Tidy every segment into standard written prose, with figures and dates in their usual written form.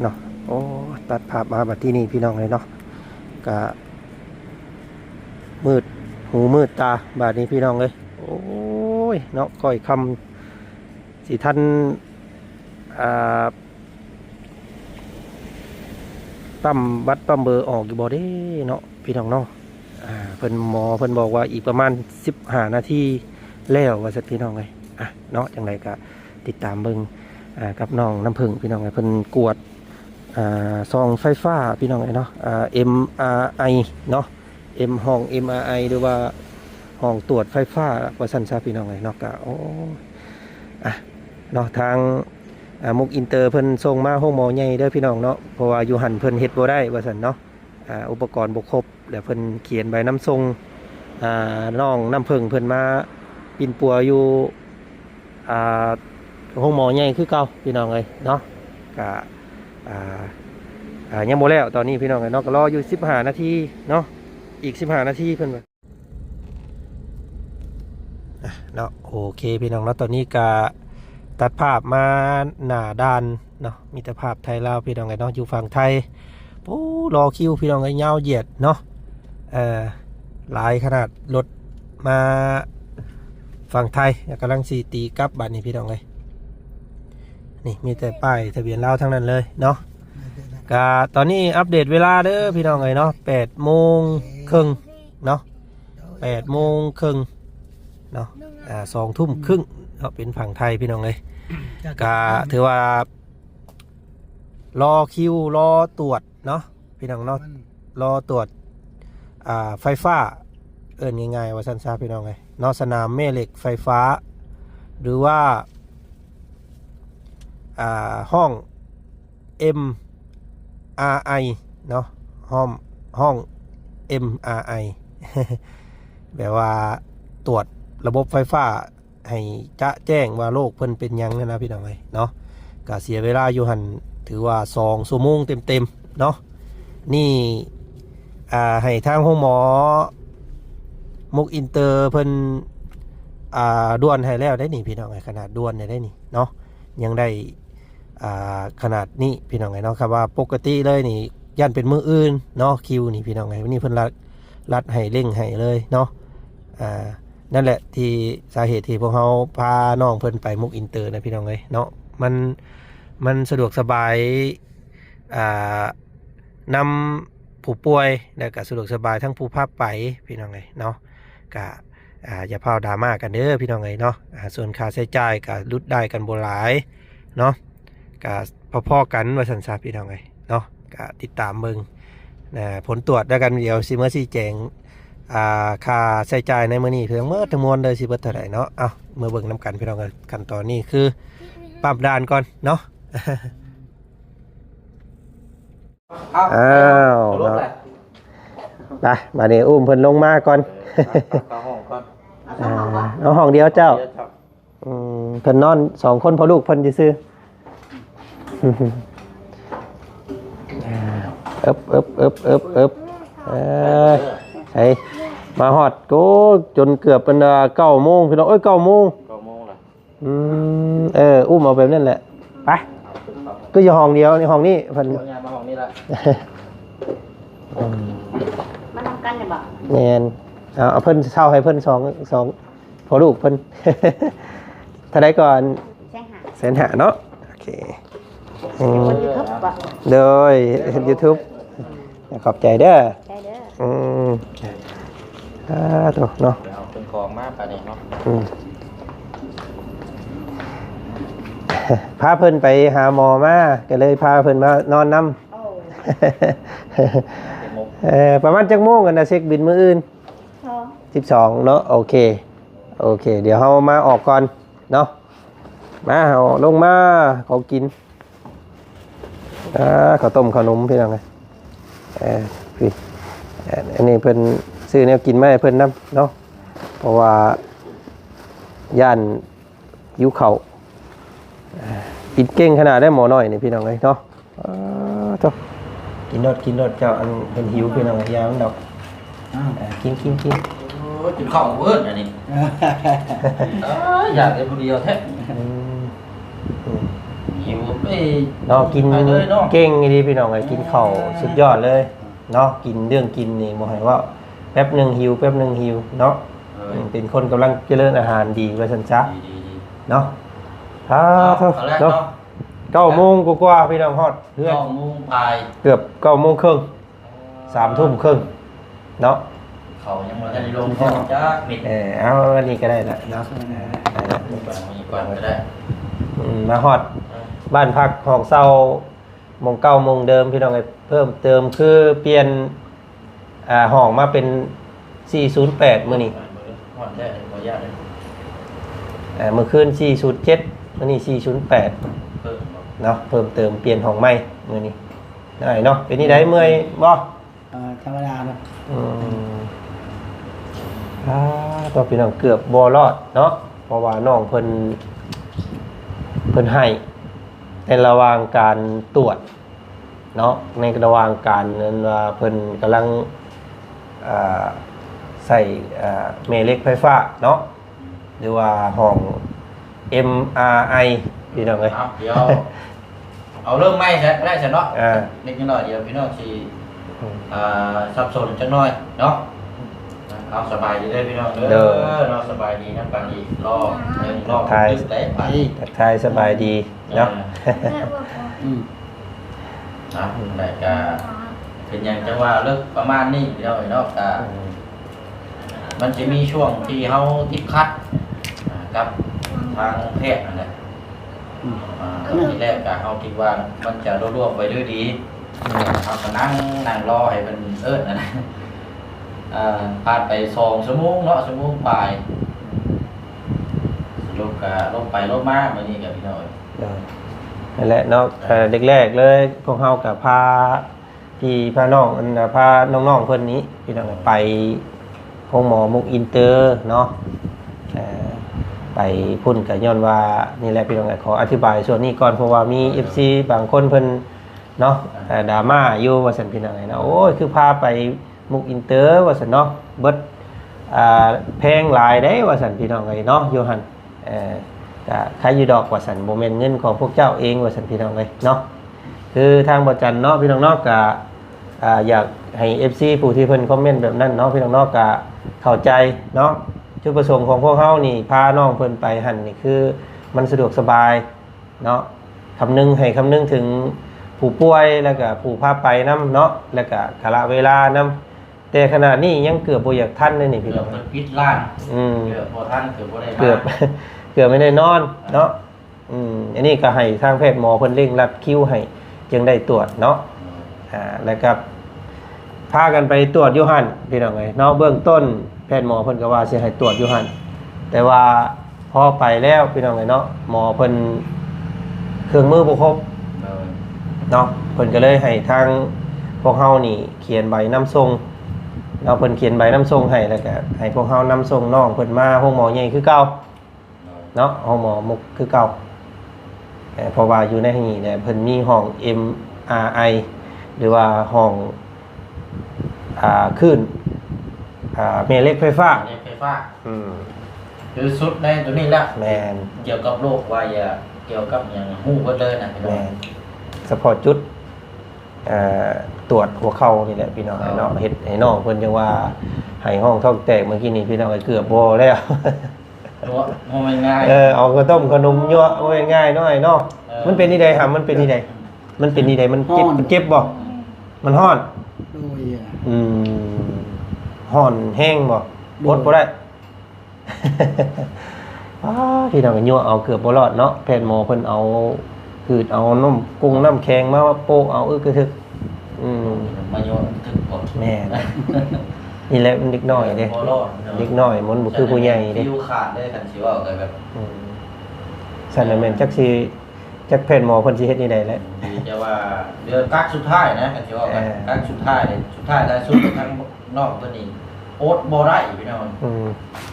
เนาะโอ้ตัดภาพมาบัดที่นี่พี่น้องเลยเนาะกะมืดหูมืดตาบาดนี้พี่น้องเลยโอ้ยเนาะก้อยคำสิท่านอ่าปั๊มบัตรปั๊มเบอร์ออกอยู่บ่ได้เนาะพี่น้องเนาะเพิ่นหมอเพิ่นบอกว่าอีกประมาณ15 นาทีแล้วว่าสักพี่น้องเลยเนาะจังไรก็ติดตามเบิ่งกับน้องน้ำผึ้งพี่น้องเลยเพิ่นกวดซองไฟฟ้าพี่น้องเลยเนาะMRI เนาะ ห้อง MRI หรือว่าห้องตรวจไฟฟ้าว่าซั่นซะพี่น้องเลยเนาะก็โอ้เนาะทางมุกอินเตอร์เพิ่นส่งมาห้องหมอใหญ่เด้อพี่น้องเนาะเพราะว่าอยู่หันเพิ่นเฮ็ดบ่ได้ว่าซั่นเนาะอุปกรณ์บ่ครบแล้วเพิ่นเขียนใบน้ำส่งน้องน้ำผึ้งเพิ่นมาปิ่นปัวอยู่ห้องหมอใหญ่คือเก่าพี่น้องเลยเนาะก็ยังบ่แล้วตอนนี้พี่น้องเลยเนาะก็รออยู่15 นาทีเนาะอีก15 นาทีเพิ่นว่าเนาะโอเคพี่น้องแล้วตอนนี้ก็ตัดภาพมาหน้าด้านเนาะมีแต่ภาพไทยลาวพี่น้องเลยเนาะอยู่ฝั่งไทยโอ้รอคิวพี่น้องเลยยาวเหยียดเนาะหลายขนาดรถมาฝั่งไทยกำลังสีตีกลับบัดนี้พี่น้องเลยนี่มีแต่ป้ายทะเบียนลาวทั้งนั้นเลยเนาะก็ตอนนี้อัปเดตเวลาเด้อพี่น้องเลยเนาะ8:30เนาะ8:30เนาะ20:30เนาะเป็นฝั่งไทยพี่น้องเลยก็ถือว่ารอคิวรอตรวจเนาะพี่น้องเนาะรอตรวจไฟฟ้าง่ายๆว่าสั้นๆพี่น้องเลยเนาะสนามแม่เหล็กไฟฟ้าหรือว่าห้อง MRI เนาะห้อง MRI แบบว่าตรวจระบบไฟฟ้าให้จะแจ้งว่าโรคเพิ่นเป็นยังนะพี่น้องเลยเนาะก็เสียเวลาอยู่หันถือว่า2 ชั่วโมงเต็มๆเนาะนี่ให้ทางห้องหมอมุกอินเตอร์เพิ่นด่วนให้แล้วได้นี่พี่น้องไงขนาดด่วนได้นี่เนาะยังได้ขนาดนี้พี่น้องไงเนาะครับว่าปกติเลยนี่ยันเป็นมืออื่นเนาะคิวนี่พี่น้องไงวันนี้เพิ่นรัดให้เร่งให้เลยเนาะนั่นแหละที่สาเหตุที่พวกเขาพาน้องเพิ่นไปมุกอินเตอร์นะพี่น้องไงเนาะมันสะดวกสบายนำผู้ป่วยแล้วก็สะดวกสบายทั้งผู้พาไปพี่น้องไงเนาะก็อย่าพาดราม่ากันเด้อพี่น้องไงเนาะส่วนค่าใช้จ่ายก็ลดได้กันบ่หลายเนาะก็พอๆกันว่าสันซาพี่น้องไงเนาะก็ติดตามเบิ่งผลตรวจแล้วกันเดี๋ยวสิเมื่อสิแจงค่าใช้จ่ายในมื้อนี้คือทั้งหมดทั้งมวลเลยสิเบิดเท่าไหร่เนาะเมื่อเบิ่งนำกันพี่น้องกันขั้นตอนนี้คือปรับด่านก่อนเนาะอ้าวเนาะไปมาเนี่ยอุ้มเพิ่นลงมาก่อนเอาห้องเดียวเจ้าเพิ่นนอน2 คนพอลูกเพิ่นซื้อใช่มาฮอดก็จนเกือบเป็น9 โมงพี่น้อง9 โมงล่ะอุ้มเอาแบบนั้นแหละไปก็อยู่ห้องเดียวในห้องนี้เพิ่นมาห้องนี้ละมาทำกันเนี่ยบ่แม่นเอาเพิ่นเช่าให้เพิ่น2พอลูกเพิ่นถ้าได้ก่อน150,000เนาะโอเคโดย YouTube ขอบใจเด้อถูกเนาะเอาเป็นของมากไปนี่เนาะพาเพิ่นไปหาหมอมาก็เลยพาเพิ่นมานอนนำประมาณจักโมงกันนะเช็คบินมื้ออื่น12เนาะโอเคเดี๋ยวเฮามาออกก่อนเนาะมาเอาลงมาของกินข้าวต้มขนมพี่น้องไงพี่อันนี้เพิ่นซื้อแนวกินมาให้เพิ่นนำเนาะเพราะว่าย่านหิวข้าวกินเก่งขนาดได้หมอน้อยนี่พี่น้องเลยเนาะกินรสเจ้าอันเป็นหิวพี่น้องยามันดอกกินกินข้าวเบิดอันนี้อยากได้ผู้เดียวแท้ หิวเอ้ย เนาะกิน ไปเลยเนาะ เก่งดีพี่น้องไอ้กินข้าวสุดยอดเลยเนาะกินเรื่องกินนี่บ่ให้ว่าแป๊บหนึงหิวแป๊บหนึงหิวเนาะ เออ เป็นคนกำลังเจริญอาหารดีว่าซั่นซะ ดี เนาะถ้า ๆ เท่า เอาแรก เนาะ เนาะ 9โมงกว่าๆพี่น้องฮอดเพื่อน 9 โมงปลาย เกือบ9โมงครึ่ง3ทุ่มครึ่งเนาะ เขายังบ่ทันได้ลงท้องจักมิด เอาอันนี้ก็ได้ละเนาะได้ละ มีก่อนก็ได้ มาฮอดบ้านพักห้องเช่าโมง9โมงเดิมพี่น้องไอ้เพิ่มเติมคือเปลี่ยนห้องมาเป็น408มื้อนี้ หอนได้บ่ยากเลย เมื่อคืน407มื้อนี้408 เพิ่มบ่ เนาะเพิ่มเติมเปลี่ยนห้องใหม่มื้อนี้ได้เนาะเป็นนี่ได้เมื่อยบ่ ธรรมดาเนาะ อืมต่อพี่น้องเกือบบ่รอดเนาะเพราะว่าน้องเพิ่นให้ในระหว่างการตรวจเนาะในระหว่างการนั้นว่าเพิ่นกำลังใส่แม่เหล็กไฟฟ้าเนาะหรือว่าห้อง MRI พี่น้องเอ้ย ครับเดี๋ยวเอาเริ่มไหม้ใช่ได้ใช่เนาะ อ่า นิดหน่อยเดี๋ยวพี่น้องสิสับสนจักหน่อยเนาะเอาสบายดีเด้อพี่น้องเด้อเนาะสบายดีนะปานนี้รอตึกได้ไป ทักทายสบายดีเนาะ อืม นะแต่ก็เป็นอย่างจังว่าเลิกประมาณนี้พี่น้องเนาะก็มันจะมีช่วงที่เฮาติดขัดกับทางแพทย์นั่นแหละทีแรกก็เฮาคิดว่ามันจะรวบๆไปด้วยดีเฮาก็นั่งรอให้มันนั่นนะผ่านไป2 ชั่วโมงเนาะชั่วโมงปลายสรุปก็ลงไปลงมามื้อนี้ก็พี่น้อง นั่นแหละเนาะเด็กแรกเลยพวกเฮากับพาพี่พาน้องพาน้องๆเพิ่นนี้พี่น้องไปห้องหมอมุกอินเตอร์เนาะไปพุ่นกับย้อนว่านี่แหละพี่น้องขออธิบายส่วนนี้ก่อนเพราะว่ามี FC บางคนเพิ่นเนาะดราม่าอยู่ว่าซั่นพี่น้องเนาะโอ้ยคือพาไปมุกอินเตอร์ว่าซั่นเนาะเบิดแพงหลายได้ว่าซั่นพี่น้องเนาะอยู่หั่นก็ใครอยู่ดอกว่าสันโมเมนเงินของพวกเจ้าเองว่าสันพี่น้องเลยเนาะคือทางบจันเนาะพี่น้องเนาะก็อยากให้ FC ผู้ที่เพิ่นคอมเมนต์แบบนั้นเนาะพี่น้องเนาะก็เข้าใจเนาะจุดประสงค์ของพวกเฮานี่พาน้องเพิ่นไปหั่นนี่คือมันสะดวกสบายเนาะคำนึงถึงผู้ป่วยแล้วก็ผู้พาไปนํเนาะแล้วก็กาลเวลานํแต่ขณะนี้ยังเกือบบ่อยากทันเลยนี่พี่ เกื น้ อ อบ ง มันปิดร้าน เ เกือบบ่ทันเกือบบ่ได้มา เกือบ เกือบไม่ได้นอนเนาะอันนี้ก็ให้ทางแพทย์หมอเพิ่นเร่งรัดคิวให้จึงได้ตรวจเนาะแล้วก็พากันไปตรวจอยู่หั่นพี่น้องเอ้ยเนาะเบื้องต้นแพทย์หมอเพิ่นก็ว่าสิให้ตรวจอยู่หั่นแต่ว่าพอไปแล้วพี่น้องเอ้ยเนาะหมอเพิ่นเครื่องมือบ่ครบเนาะเพิ่นก็เลยให้ทางพวกเฮานี่เขียนใบนำส่งเนาะเพิ่นเขียนใบนำส่งให้แล้วก็ให้พวกเฮานำส่งน้องเพิ่นมาห้องหมอใหญ่คือเก่าเนาะห้องหมอมุกคือเก่าเพราะว่าอยู่ในนี้เนี่ยเพิ่นมีห้อง MRI หรือว่าห้องคลื่นแม่เหล็กไฟฟ้า ไฟฟ้าคือสุดในตัวนี้แล้ว แมน เกี่ยวกับโรคว่าอย่าเกี่ยวกับอย่างหู้เบิดเลยนะพี่ แม น้อง นเฉพาะจุดตรวจหัวเข่านี่แหละพี่น้องให้น้องเฮ็ดให้น้องเพิ่นจังว่าให้ห้องท้องแตกเมื่อกี้นี้พี่น้องเกือบบ่แล้ว ตัวมันง่าย เอาข้าวต้มขนมยั่วโอ้ยง่ายน้อยเนาะมันเป็นนี่ใดครับมันเป็นนี่ใดมันเป็นนี่ใดมันเจ็บบ่มันฮ้อน โดย ฮ้อนแห้งบ่บดบ่ได้ พี่น้องก็ยั่วเอาเกือบบ่รอดเนาะแพทย์หมอเพิ่นเอาคือเอานมกุ้งน้ำแข็งมาโปะเอากระทึกมาโยนถึงกด แม่นี่แหละมันเด็กน้อยเด้เด็กน้อยมันบ่คือผู้ใหญ่เด้ ฟิวขาดได้กันสิว่าแบบ สั่นน่ะแม่นจักแพทย์หมอเพิ่นสิเฮ็ดนี่ได้แหละ จะว่าเดือนกักสุดท้ายนะกันสิว่ากักสุดท้ายเลยสุดท้ายท้ายสุดทั้งนอกตัวนี้โอ๊ตบ่ได้พี่น้อง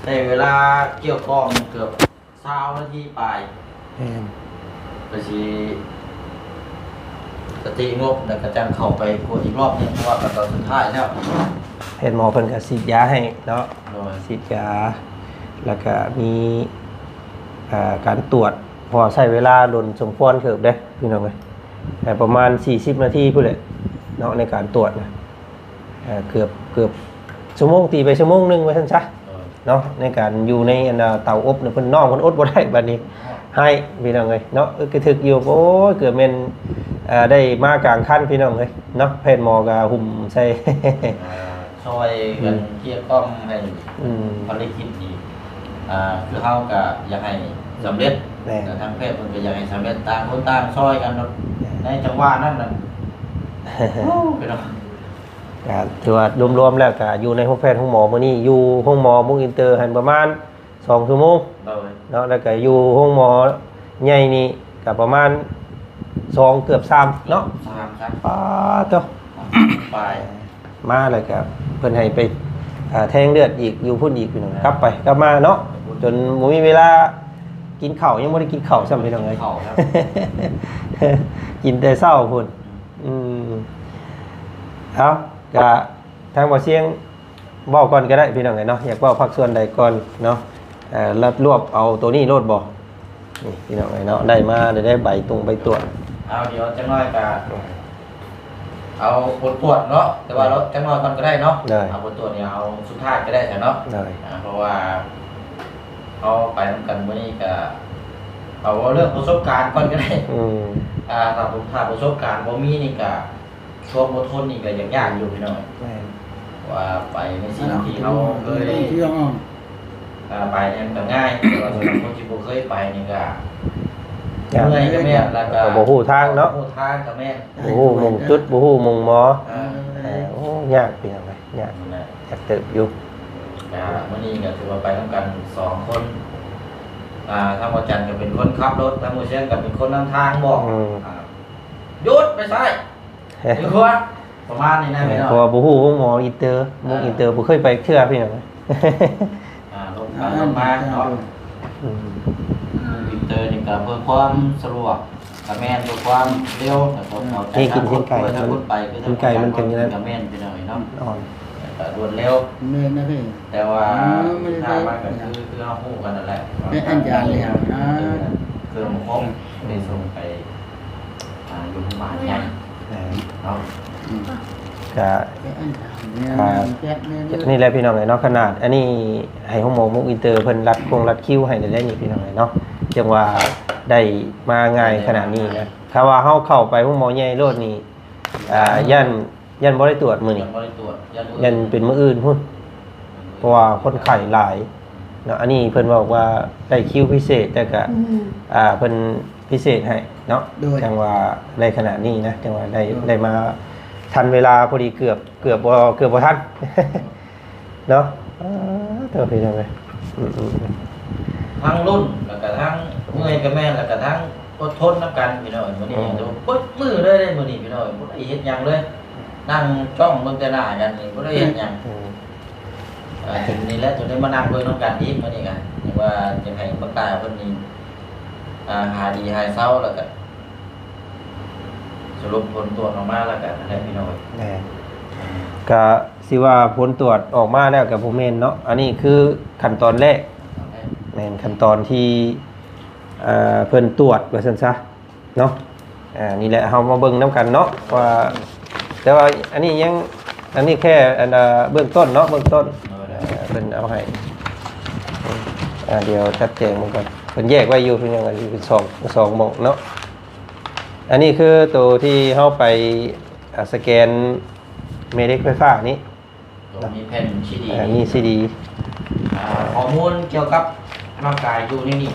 แต่เวลาเกี่ยวกองเกือบ20 นาทีไปก็สิสติงบแล้วก็จังเข้าไปกวดอีกรอบนึงเพราะว่าตอนสุดท้ายแล้ว แพทย์หมอเพิ่นก็ฉีดยาให้เนาะ โดย ฉีดยาแล้วก็มีการตรวจ พอใช้เวลาโดนสมควรเกือบได้พี่น้องเลยแต่ประมาณ40นาทีพุ่นแหละเนาะในการตรวจนะเกือบชั่วโมงตีไปชั่วโมงนึงไว้ซั่นซะเนาะในการอยู่ในอันเตาอบเนี่ยเพิ่นน้องเพิ่นอดบ่ได้บัดนี้ให้พี่น้องเลยเนาะกระทึกอยู่โอ้ยเกือบแม่นได้มากลางคันพี่น้องเลยเนาะแพทย์หมอก็หุ่มใส่ ช่วยกันเกี่ยก้อมให้ภารกิจนี้คือเฮาก็อยากให้สำเร็จแต่ทางแพทย์มันก็อยากให้สำเร็จต่างคนต่างช่วยกันในจังหวะนั้นน่ะพี่น้อง ก็ถือว่ารวมๆแล้วก็อยู่ในห้องแพทย์ห้องหมอมื้อนี้อยู่ห้องหมอมุกอินเตอร์หันประมาณ2ชั่วโมงเนาะแล้วก็อยู่ห้องหมอใหญ่นี่ก็ประมาณ2เกือบ3เนาะ 3ครับ ป้าตัว ไป มาเลยครับเพิ่นให้ไปแทงเลือดอีกอยู่พุ่นอีกพี่น้องกลับไปกลับมาเนาะจนบ่มีเวลากินข้าวยังบ่ได้กินข้าวซ้ำพี่น้องเอ้ย เข้าครับ กินแต่เช้าพุ่นเอาก็ทางบ่เสียงเว้าก่อนก็ได้พี่น้องเอ้ยเนาะอยากเว้าพักส่วนใดก่อนเนาะรับรวบเอาตัวนี้โลดบ่นี่พี่น้องเอ้ยเนาะได้มาได้ใบตรงใบตรวจ เอาเดี๋ยวจังน้อยก็เอาผลตรวจเนาะแต่ว่ารถจังน้อยก่อนก็ได้เนาะเอาผลตรวจเนี่ยเอาสุดท้ายก็ได้แต่เนาะ ได้ เพราะว่าเอาไปนำกันมื้อนี้ก็เอาเรื่องประสบการณ์ก่อนก็ได้ถ้าผมถ้าประสบการณ์บ่มีนี่ก็ช่วงอดทนนี่ก็ยังยากอยู่พี่น้องว่าไปในสิ่งที่เราเคยไปเนี่ยก็ง่ายแต่ว่าสำหรับคนที่บ่เคยไปนี่ก็เมื่อยก็แม่นแล้วก็ บ่ฮู้ทางเนาะ บ่ฮู้ทางก็แม่น บ่ฮู้มงจุดบ่ฮู้มงหมอโอ้ยากพี่น้องเอ้ยยากอยากเติบอยู่ มื้อนี้ก็ถือว่าไปนำกัน2คนทางวัดจันทร์ก็เป็นคนขับรถทางหมู่เชียงก็เป็นคนนำทางบอกหยุดไปซ้ายหรือว่าประมาณนี้นะพี่น้อง เพราะว่าบ่ฮู้วงหมออินเตอร์วงอินเตอร์บ่เคยไปเทื่อพี่น้องเอ้ย ลงไปลงมาเนาะอินเตอร์นี่ก็เพื่อความสะดวกกับแม่นเพื่อความเร็วแต่ผมเอาใจทางรถไปทางรถไปคือทางกับแม่นไปหน่อยเนาะแต่รวดเร็ว เนินนะพี่ แต่ว่าถ้ามันก็คือเอาฮู้กันนั่นแหละ ไม่อันจานแล้วนะ เครื่องคมได้ส่งไปอยู่บ้านใหญ่เนาะ ก็ ไม่อันจานเนี่ย นี่แหละพี่น้องเอ้ยเนาะขนาดอันนี้ให้ห้องหมอมุกอินเตอร์เพิ่นรัดคิวให้ได้นี่พี่น้องเอ้ยเนาะจังว่าได้มาง่ายขนาดนี้นะถ้าว่าเฮาเข้าไปห้องหมอใหญ่โลดนี่ยันบ่ได้ตรวจมื้อนี้ยันเป็นมื้ออื่นพุ่นเพราะว่าคนไข้หลายเนาะอันนี้เพิ่นบอกว่าได้คิวพิเศษแต่ก็เพิ่นพิเศษให้เนาะจังว่าได้ขนาดนี้นะจังว่าได้มาทันเวลาพอดีเกือบบ่ทัน เนาะเท่าพี่น้องเอ้ย ทั้งรุ่นแล้วก็ทั้งเมื่อยกับแม่แล้วก็ทั้งอดทนนำกันพี่น้องมื้อนี้จะปึ๊ดมือเลยได้มื้อนี้พี่น้องบ่ได้เฮ็ดหยังเลย นั่งจ้องเบิ่งแต่หน้ากันนี่บ่ได้เฮ็ดหยังถึงนี่แหละจนได้มานั่งเบิ่งนำกันอีกมื้อนี้ก็อย่างว่าจังให้ปากกาเพิ่นนี่หาดีหายเศร้าแล้วก็สรุปผลตรวจออกมาแล้วก็นั่นแหละพี่น้อง ก็สิว่าผลตรวจออกมาแล้วกับผมเมนเนาะอันนี้คือขั้นตอนแรกแม่นขั้นตอนที่เพิ่นตรวจว่าซั่นซะเนาะนี่แหละเฮามาเบิ่งนํกันเนาะว่าแต่ว่าอันนี้ยังอันนี้แค่เบื้องต้นเนาะเบื้องต้นเพิ่นเอาให้เดี๋ยวชัดแจงมันก่อนเพิ่นแยกไว้อยู่เพิ่นยังเป็นสองหม่องเนาะอันนี้คือตัวที่เฮาไปสแกนเมเล็กไฟฟ้านี้ มีแผ่นซีดี มีซีดี ข้อมูลเกี่ยวกับร่างกายอยู่ในนี่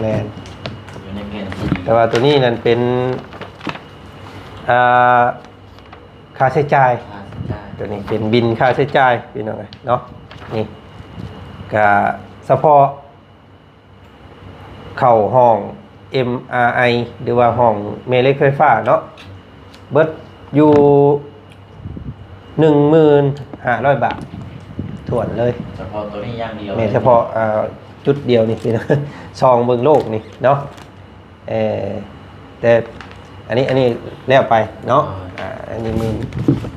แม่น อยู่ในแผ่นซีดี แต่ว่าตัวนี้นั่นเป็นค่าใช้จ่ายตัวนี้เป็นบินค่าใช้จ่ายพี่น้องเนาะนี่ก็เฉพาะเข้าห้อง MRI หรือว่าห้องเมเล็กไฟฟ้าเนาะเบิดอยู่ 15,000 บาทถ่วนเลย เฉพาะตัวนี้อย่างเดียว แม่เฉพาะจุดเดียวนี่พี่น้อง ซองเบิ่งโลกนี่เนาะแต่อันนี้แล้วไปเนาะอันนี้มือ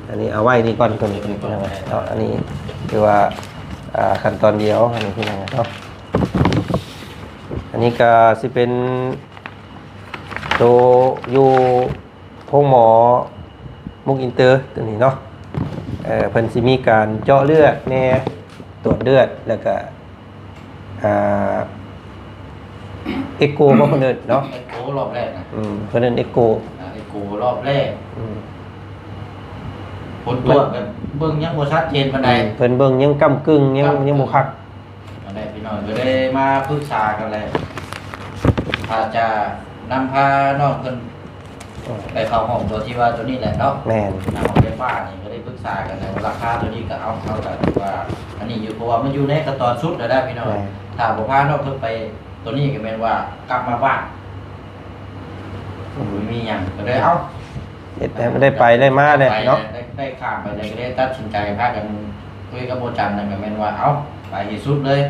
อันนี้เอาไว้นี่ก่อนตัวนี้พี่น้องเนาะอันนี้คือว่าขั้นตอนเดียวอันนี้พี่น้องเนาะอันนี้ก็สิเป็น ตัวอยู่ห้องหมอมุกอินเตอร์ตัวนี้เนาะเพิ่นสิมีการเจาะเลือดแน่ตรวจเลือดแล้วก็เอ็กโกบ่เพิ่นเอิ้นเนาะ เอ็กโกรอบแรกนะ เพิ่นเอิ้นเอ็กโก เอ็กโกรอบแรกผลตรวจแบบเบิ่งยังบ่ชัดเจนปานใด เพิ่นเบิ่งยังก้ำกึ่งยังบ่คัก อันนี้พี่น้องก็ได้มาปรึกษากันแล้วอาจจะนำพาน้องเพิ่นไปเข้าห้องตัวที่ว่าตัวนี้แหละเนาะ แม่น ห้องไฟฟ้านี่ก็ได้ปรึกษากันแล้วราคาตัวนี้ก็เอาแบบว่าอันนี้อยู่เพราะว่ามันอยู่ในขั้นตอนสุดแล้วได้พี่น้องถ้าบ่พาน้องเพิ่นไปตัวนี้ก็แม่นว่ากลับมาบ้านมีหยังก็ได้เอา เฮ็ดให้มันได้ไปได้มาเลยเนาะ ได้ข้ามไปเลยก็ได้ตัดสินใจพากันคุยกับโบจันนั่นก็แม่นว่าเอาไปให้สุดเลย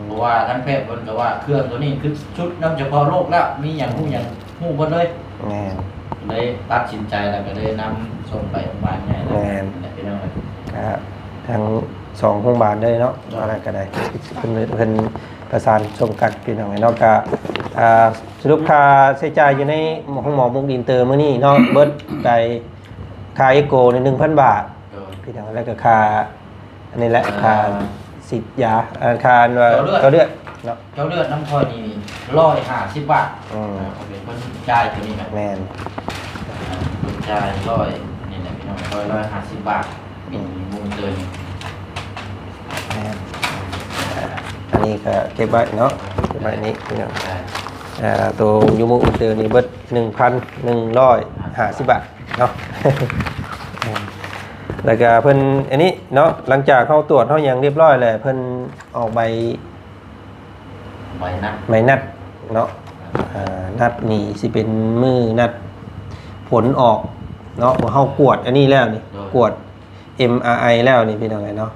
เพราะว่าทั้งแพทย์เพิ่นก็ว่าเครื่องตัวนี้คือชุดนำเฉพาะโรคแล้วมีหยังฮู้หยังฮู้หมดเลย แม่น เลยตัดสินใจแล้วก็เลยนำส่งไปโรงพยาบาลใหญ่แล้วพี่น้อง ครับทั้ง2โรงพยาบาลเลยเนาะอะไรก็ได้เพิ่นประสานส่งกันพี่น้องเนาะก็สรุปค่าใช้จ่ายอยู่ในห้องหมอมุกอินเตอร์มื้อนี้เนาะเบิดไปค่าเอ็กโกนี่ 1,000 บาทพี่น้องแล้วก็ค่าอันนี้แหละค่าสิทธิ์ยาค่าว่าเลือดเนาะ เจ้าเลือดน้ำคอยนี่150 บาทผมเป็นคนจ่ายตัวนี้นะ แม่น คนจ่ายนี่แหละพี่น้อง150 บาทมีมุมเดิน แม่นอันนี้ก็เก็บไว้เนาะเก็บไว้นี้พี่น้องตัวยูมุกอินเตอร์นี่เบิด 1,150 บาทเนาะ แล้วก็เพิ่นอันนี้เนาะหลังจากเข้าตรวจเข้าอย่างเรียบร้อยแล้วเพิ่นออกใบนัดเนาะนัดนี่สิเป็นมือนัดผลออกเนาะว่าเฮากวดอันนี้แล้วนี่กวด MRI แล้วนี่พี่น้องเนาะ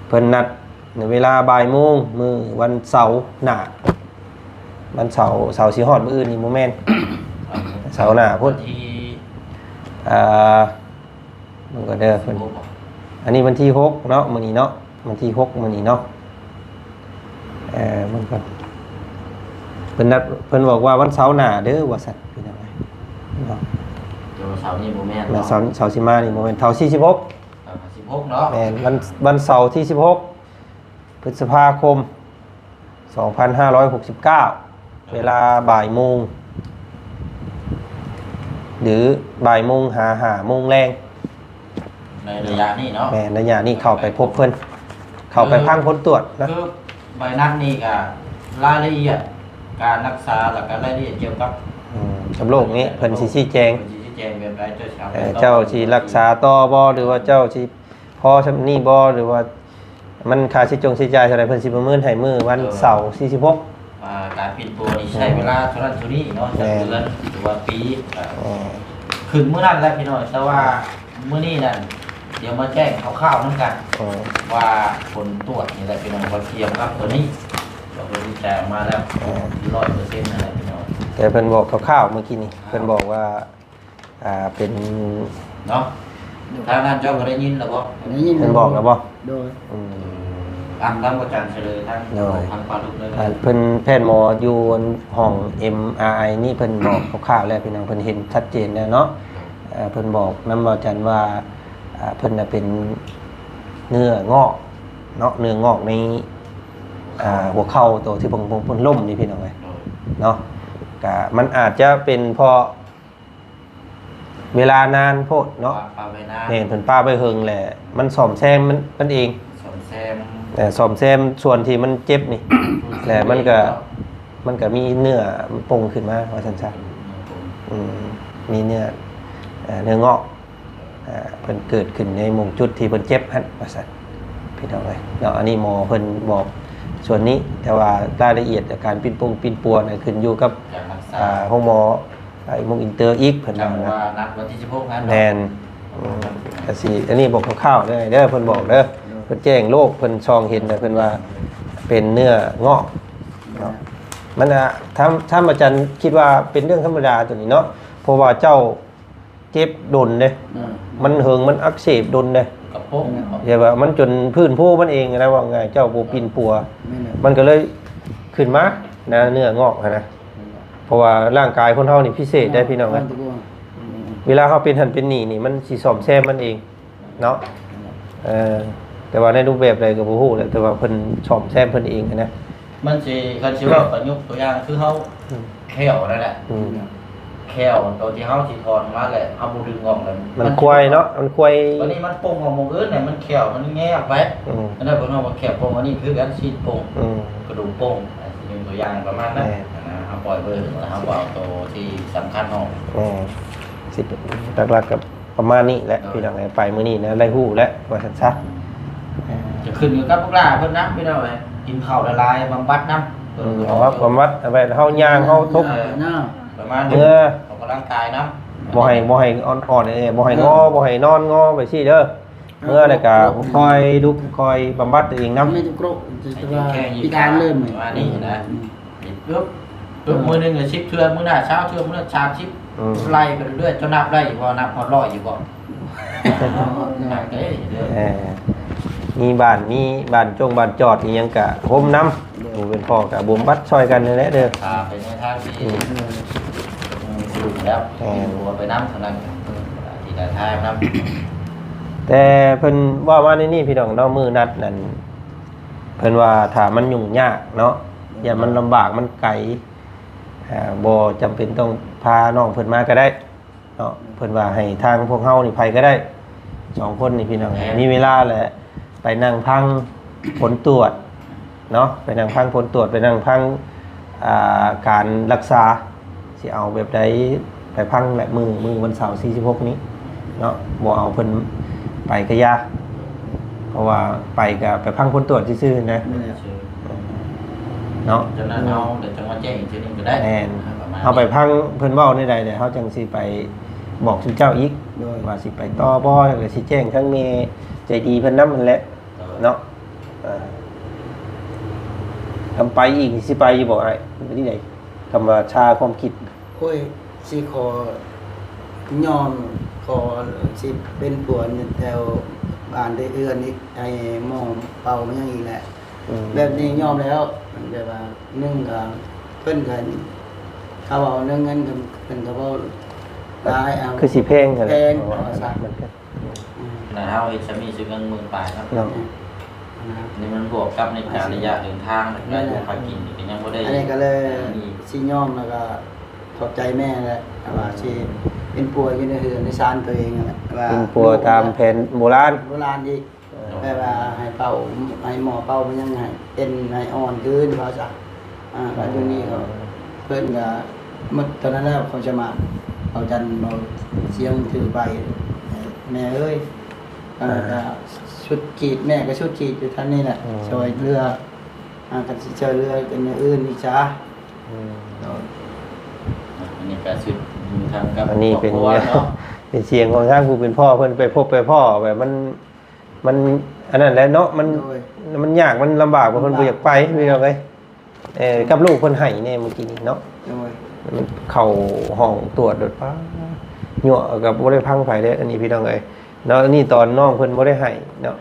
เพิ่นนัดในเวลาบ่ายโมงมื้อวันเสาร์หน้าวันเสาร์สิฮอดมื้ออื่นนี่บ่แม่น เสาร์หน้าพุ่นมันก็เด้อเพิ่นอันนี้วันที่6เนาะมื้อนี้เนาะวันที่6มื้อนี้เนาะมันก็เพิ่นนัดเพิ่นบอกว่าวันเสาร์หน้าเด้อว่าซั่นพี่น้องเนาะ เดี๋ยวเสาร์นี้บ่แม่น แล้วเสาร์สิมานี่บ่แม่นเสาร์ที่16 16เนาะ แม่นวันเสาร์ที่16พฤษภาคม2569เวลาบ่ายโมงหรือบ่ายโมงหาโมงแรงในระยะนี้เนาะแม่ระยะนี้เข้าไปพบเพิ่นเข้าไปพังผลตรวจนะคือใบนัดนี่ก็รายละเอียดการรักษาแล้วก็รายละเอียดเกี่ยวกับโรคนี้เพิ่นสิชี้แจงแบบไรเจ้าสิรักษาต่อบ่หรือว่าเจ้าสิพอซำนี้บ่หรือว่ามันค่าใช้จ่ายเท่าไหร่เพิ่นสิประเมินให้มื้อวันเสาร์ที่16การปิดตัวนี่ใช้เวลาเท่านั้นเท่านี้เนาะจากเดือนหรือว่าปีขึ้นมื้อนั้นแล้วพี่น้อยแต่ว่ามื้อนี้นั่นเดี๋ยวมาแจ้งคร่าวๆนํกันว่าผลตรวจนี่แหละพี่น้องว่าเทียมกับตัวนี้เราไปวิจัยออกมาแล้ว100%นั่นแหละพี่น้องแต่เพิ่นบอกคร่าวๆเมื่อกี้นี้เพิ่นบอกว่าเป็นเนาะทางนั้นเจ้าก็ได้ยินแล้วบ่ได้ยิน เพิ่นบอกแล้วบ่โดยทางประจันเฉลยทางปลาดุกเลยเพิ่นแพทย์หมออยู่ห้อง MRI นี่เพิ่นบอกคร่าวๆแล้วพี่น้องเพิ่นเห็นชัดเจนแล้วเนาะเพิ่นบอกนำบ่จันว่าเพิ่นน่ะเป็นเนื้องอกเนาะเนื้องอกในหัวเข่าตัวที่เพิ่นล้มนี่พี่น้องเอ้ยเนาะก็มันอาจจะเป็นเพราะเวลานานโพดเนาะเห็นเพิ่นป้าไปเฮิงแหละมันซ่อมแซมมันเองซ่อมแซมส่วนที่มันเจ็บนี่แหละมันก็มีเนื้อปงขึ้นมาว่าซั่นๆมีเนื้องอกเพิ่นเกิดขึ้นในมุมจุดที่เพิ่นเจ็บหั่นว่าซั่นพี่น้องเอ้ยเนาะอันนี้หมอเพิ่นบอกส่วนนี้แต่ว่ารายละเอียดการปิ้นปัวน่ะขึ้นอยู่กับห้องหมอมุกอินเตอร์อีกเพิ่นว่านัดวันที่16นั้นแม่นก็สิอันนี้บอกคร่าวๆเด้อเพิ่นบอกเด้อเพิ่นแจ้งโรคเพิ่นช่องเห็นเพิ่นว่าเป็นเนื้องอกเนาะมันถ้าอาจารย์คิดว่าเป็นเรื่องธรรมดาตัวนี้เนาะเพราะว่าเจ้าเจ็บดนเด้มันเหิงมันอักเสบดนเด้กระโปงใช่ว่ามันจนพื้นผู้มันเองนะว่าไงเจ้าบ่ปิ่นปัวมันก็เลยขึ้นมานะเนื้องอกนะ ราะว่าร่างกายคนเฮานี่พิเศษได้พี่น้องนะเวลาเฮาเป็นหันเป็นนี่มันสิซ่อมแซมมันเองเนาะแต่ว่าในรูปแบบใดก็บ่ฮู้แหละแต่ว่าเพิ่นซ่อมแซมเพิ่นเองนะ มันสิคันสิว่าประยุกต์ตัวอย่างคือเฮาแค่วนั่นแหละแค่วตัวที่เฮาสิถอนมาแหละเฮาบ่ดึงออกแล้ว มันควายเนาะมันควาย วันนี้มันโป่งของหมองอื่นเนี่ยมันแค่วมันแงกไว้อันนั้นเพิ่นว่าแค่วโป่งอันนี้คือการฉีดโป่งกระดูกโป่งสิเป็นตัวอย่างประมาณนั้นนะเฮาปล่อยเบิ่งแล้วเฮาเอาตัวที่สำคัญออก สิหลักๆกับประมาณนี้แหละพี่น้องไปมื้อนี้นะไล่ฮู้แล้วว่าซั่นซะ จะขึ้นอยู่กับพวกล่าเพิ่นนะพี่น้องเอ้ยกินข้าวละลายบำบัดน้ำ เอาว่าบำบัดเอาไปเฮาย่างเฮาทุบ ประมาณ เมื่อ ออกกำลังกายน้ำ บ่ให้อ่อนๆบ่ให้งอบ่ให้นอนงอไปซี่เด้อเมื่อแล้วก็คอยลุกคอยบำบัดตัวเองนำ ไม่ทุกโรคจะว่าพิการเริ่ม ประมาณนี้นะปึ๊บมื้อนึงก็10เทื่อมื้อหน้าเช้าเทื่อมื้อหน้า30ไล่ไปเรื่อยๆจนนับได้พอนับพอ100อยู่บ่มีบ้านจงบ้านจอดอีหยังก็โฮมนำผู้เป็นพ่อก็บ่บัดช่วยกันนั่นแหละเด้อ ไปในทางที่สูงแล้วหัวไปน้ำเท่านั้นที่ได้ทายน้ำ แต่เพิ่นว่ามาในนี่พี่น้องเนาะมื้อนัดนั่นเพิ่นว่าถ้ามันยุ่งยากเนาะอย่ามันลำบากมันไกลบ่จำเป็นต้องพาน้องเพิ่นมาก็ได้เนาะเพิ่นว่าให้ทางพวกเฮานี่ไปก็ได้2คนนี่พี่น้องมีเวลาแหละไปนั่งพังผลตรวจเนาะไปนั่งพังผลตรวจไปนั่งพังการรักษาสิเอาแบบใดไปพังแบบมือวันเสาร์46นี้เนาะบ่เอาเพิ่นไปก็ยากเพราะว่าไปก็ไปพังผลตรวจซื่อๆนะเนาะ ฉะนั้นเอาเดี๋ยวจะมาแจ้งอีกทีนึงก็ได้ แม่นเอาไปพังเพิ่นเว้าในใดเนี่ยเฮาจังสิไปบอกสุเจ้าอีกว่าสิไปต่อบ่หรือสิแจ้งทั้งแม่ใจดีเพิ่นนำนั่นแหละเนาะทำไปอีกสิไปอยู่บ่ไอ้ไปที่ไหนคำว่าชาความคิด โอ้ยสิขอยอมขอสิเป็นผัวแถวบ้านได้เอื้อนอีกไอ้หม้อเป่ามันยังอีกแหละแบบนี้ยอมแล้วแบบว่านึ่งกับเพิ่นกันเขาเอาเรื่องเงินกันเป็นเขาเอาได้เอา คือสิแพงกัน แพง มันก็ นะเฮาเฮ็ดจะมีซื้อเงิน10,000ปลายครับ เนาะ นี่มันบวกกับในการระยะเดินทางและการพากินนี่ก็ยังบ่ได้ อันนี้ก็เลยสิยอมแล้วก็ขอบใจแม่แหละว่าสิเป็นปัวอยู่ในเฮือนในศาลตัวเองนั่นแหละว่า เป็นปัวตามแผนโบราณ โบราณอีกแบบว่าให้เป่าให้หมอเป่ามันยังไงเป็นให้อ่อนขึ้นเขาจ้ะแล้วอยู่นี่ก็เพิ่นก็มื้อตอนนั้นแล้วเขาจะมาเอาจันเอาเสียงถือไปแม่เอ้ยก็ชุดกีดแม่ก็ชุดกีดอยู่ท่านนี่แหละช่วยเรือกันสิช่วยเรือเป็นอย่างอื่นอีกจ้า อันนี้ก็สุดทางกับ อันนี้เป็น ครอบครัวเนาะ เป็นเสียงของทางผู้เป็นพ่อเพิ่นไปพบไปพ่อแบบมันอันนั้นแหละเนาะมันยากมันลำบากกว่าเพิ่นบ่อยากไปพี่น้องเอ้ยกับลูกเพิ่นให้แน่เมื่อกี้นี้เนาะ มันเข้าห้องตรวจโดดป้ายั่วกับบ่ได้พังไผเด้ออันนี้พี่น้องเอ้ยเนาะอันนี้ตอนน้องเพิ่นบ่ได้ให้เนาะ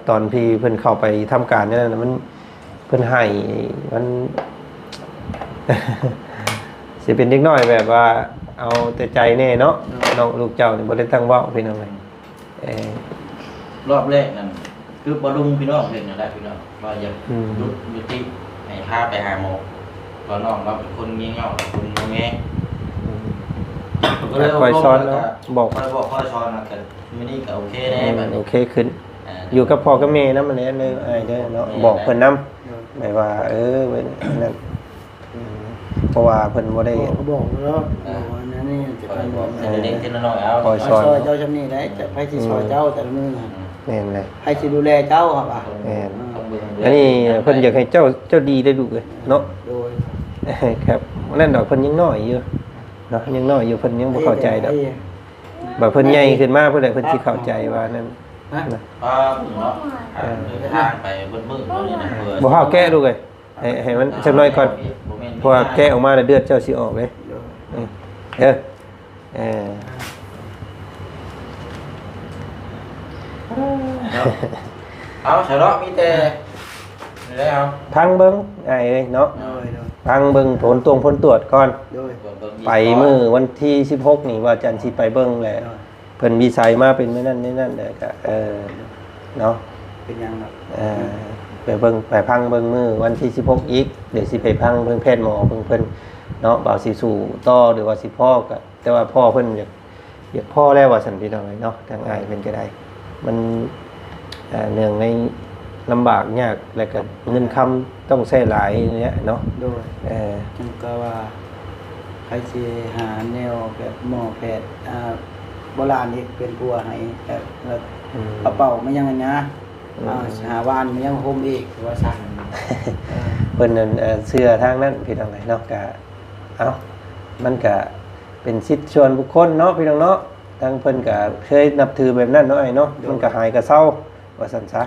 ตอนพี่เพิ่นเข้าไปทำการนั่นน่ะมันเพิ่นให้มัน สิเป็นเด็กน้อยแบบว่าเอาแต่ใจแน่เนาะน้องลูกเจ้านี่บ่ได้ตั้งเว้าพี่น้องเอ้ย รอบแรกนั่นคือบรุงพี่น้องเล่นนั่นแหละพี่น้องว่าอย่ายุติให้พาไปหาหมอว่าน้องเราเป็นคนเงี้ยเง่าคนงงแงก็เลย คอยสอนแล้วบอก คอยบอกคอยสอนนะแต่ไม่นี่ก็โอเคแน่แบบ โอ นี้ เคขึ้น อยู่กับพ่อกับแม่นำมันแน่เด้ออ้ายเด้อเนาะบอกเพิ่นนำแบบว่าเว้ยนั่นเพราะว่าเพิ่นบ่ได้ เขาบอกแล้วนั่นนี่จะ คอย ไป บอกแต่เด็กที่น้อยเอา คอย ซอยเจ้าชำนี่ได้จะให้ที่ซอยเจ้าแต่ละมือ แม่นเลย ให้ที่ดูแลเจ้าครับ แม่นอันนี้เพิ่นอยากให้เจ้าดีได้ลูกเลยเนาะ โดย ครับนั่นดอกเพิ่นยังน้อยอยู่เนาะยังน้อยอยู่เพิ่นยังบ่เข้าใจดอกแบบเพิ่นใหญ่ขึ้นมาเพิ่นได้เพิ่นสิเข้าใจว่านั่น เนาะทางไปเบิ้ลๆนี่นะ บ่เฮาแก้ลูกเอ้ยให้มันจักหน่อยก่อนเพราะว่าแก้ออกมาแล้วเลือดเจ้าสิออกเลยเอาเฉลาะมีแต่แล้ว พังเบิ่งอ้ายเอ้ยเนาะ โดย พังเบิ่งผลตรวจก่อน โดย ไปมื้อวันที่16นี่ว่าจันทร์สิไปเบิ่งแหละเพิ่นวิสัยมาเป็นมื้อนั้นนี่นั่นแหละก็เนาะ เป็นหยังครับ ไปเบิ่งไปพังเบิ่งมื้อวันที่16อีกเดี๋ยวสิไปพังเบิ่งแพทย์หมอเบิ่งเพิ่นเนาะบ่าวสิสู่ต่อหรือว่าสิพ่อก็แต่ว่าพ่อเพิ่นอยากพ่อแล้วว่าซั่นพี่น้องเนาะทางอ้ายเพิ่นก็ได้มันเนื่องในลำบากยากแล้วก็เงินคำต้องใช้หลายเนี่ยเนาะ โดยจึงก็ว่าใครสิหาแนวแบบหมอแพทย์โบราณนี่เป็นปัวให้แบบกระเป๋ามันยังไงนะหาวานมันยังโฮมอีกว่าสั่น เพิ่นนั่นเชื่อทางนั้นพี่น้องเนาะก็มันก็เป็นสิทธิ์ส่วนบุคคลเนาะพี่น้องเนาะทางเพิ่นก็เคยนับถือแบบนั้นเนาะไอ้เนาะมันก็หายก็เศร้าว่าซั่นซะ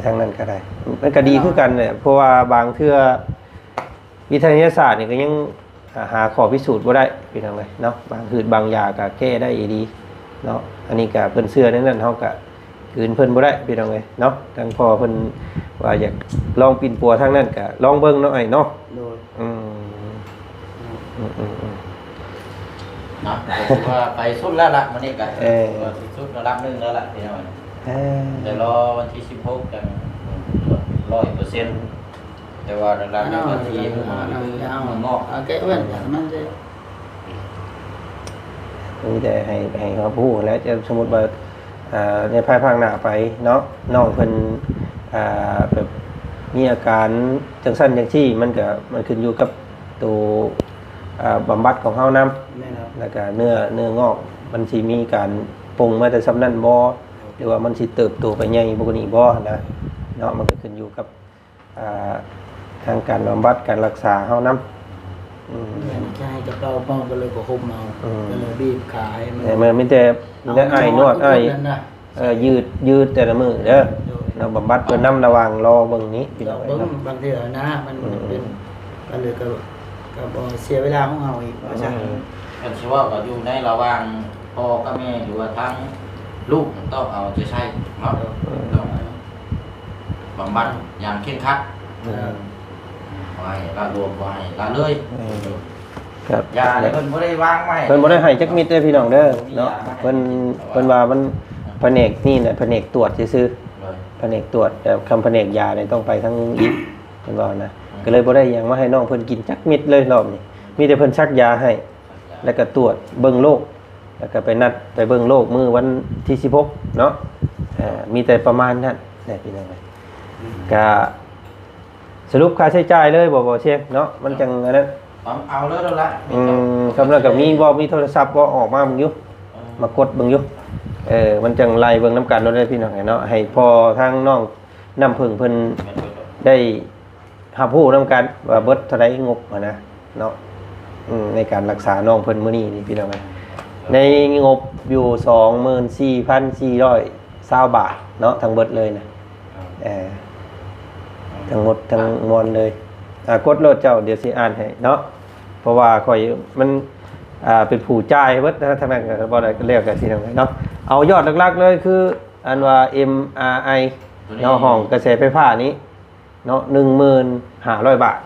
ทางนั้นก็ได้มันก็ดีคือกันเนี่ยเพราะว่าบางเทื่อวิทยาศาสตร์นี่ก็ยังหาข้อพิสูจน์บ่ได้พี่น้องเนาะบางคือบางยาก็แก้ได้ดีเนาะอันนี้ก็เพิ่นเชื่อนั้นเฮาก็คืนเพิ่นบ่ได้พี่น้องเนาะทางพ่อเพิ่นว่าอยากลองปิ่นปัวทางนั้นก็ลองเบิ่งเนาะไอ้เนาะ โดย เนาะว่าไปสุดแล้วล่ะมื้อนี้ก็สุดระดับนึงแล้วล่ะพี่น้องเดี๋ยวรอวันที่16กัน100%แต่ว่าระดับนี้ก็ที่มันงอก แก้เว้นมันจะ มีแต่ให้เขาพูดแล้วจะสมมุติว่าในภายภาคหน้าไปเนาะน้องเพิ่นแบบมีอาการจังซั่นจังซี่มันขึ้นอยู่กับตัวบำบัดของเฮานำแล้วก็เนื้องอกมันสิมีการปรุงมาแต่สำนั้นบ่หรือว่ามันสิเติบโตไปใหญ่บ่กว่านี้บ่นะเนาะมันก็ขึ้นอยู่กับทางการบำบัดการรักษาเฮานำใช่กับเราป้องก็เลยก็ห่มเอาก็เลยบีบขาย มันมีแต่ไอ้นวดไอ้ยืดแต่ละมื้อเด้อเราบำบัดเพิ่นนำระหว่างรอเบิ่งนี้พี่น้อง เบิ่งบางทีนะมันเป็นก็เลยก็บ่เสียเวลาของเฮาอีกว่าซั่น ก็สิว่าก็อยู่ในระหว่างพ่อกับแม่หรือว่าทั้งลูกต้องเอาใจใช้เนาะต้องบำบัดอย่างเคร่งครัดไว้ละรวมไว้ละเลยครับยาอะไรเพิ่นบ่ได้วางไว้ เพิ่นบ่ได้ให้จักมิดเด้อพี่น้องเด้อเนาะเพิ่นว่ามันแผนกนี่น่ะแผนกตรวจซื่อๆแผนกตรวจแต่คำแผนกยาเนี่ยต้องไปทั้งอีกเพิ่นว่านะก็เลยบ่ได้หยังมาให้น้องเพิ่นกินจักมิดเลยรอบนี้มีแต่เพิ่นชักยาให้แล้วก็ตรวจเบิ่งโรคแล้วก็ไปนัดไปเบิ่งโรคมื้อวันที่16เนาะมีแต่ประมาณนั้นแหละพี่น้องก็สรุปค่าใช้จ่ายเลยบ่เช็คเนาะมันจังอันนั้นเอาเลยแล้วล่ะกำลังกับมีโทรศัพท์บ่ออกมามึงอยู่มากดเบิ่งอยู่มันจังไล่เบิ่งน้ำกันเนาะได้พี่น้องเนาะให้พอทางน้องน้ำพึ่งเพิ่นได้รับรู้นำกันว่าเบิดเท่าใดงบนะเนาะในการรักษาน้องเพิ่นมื้อนี้นี่พี่น้องในงบอยู่ 24,420 บาทเนาะทั้งเบิดเลยนะทั้งหมดทั้งมวลเลยกดโลดเจ้าเดี๋ยวสิอ่านให้เนาะเพราะว่าข่อยมันเป็นผู้จ่ายเบิดนะทางนั้นก็บ่ได้เรียกกันสิเนาะเอายอดหลักๆเลยคืออันว่า MRI เนาะห้องกระแสไฟฟ้านี้เนาะ 15,000 บาท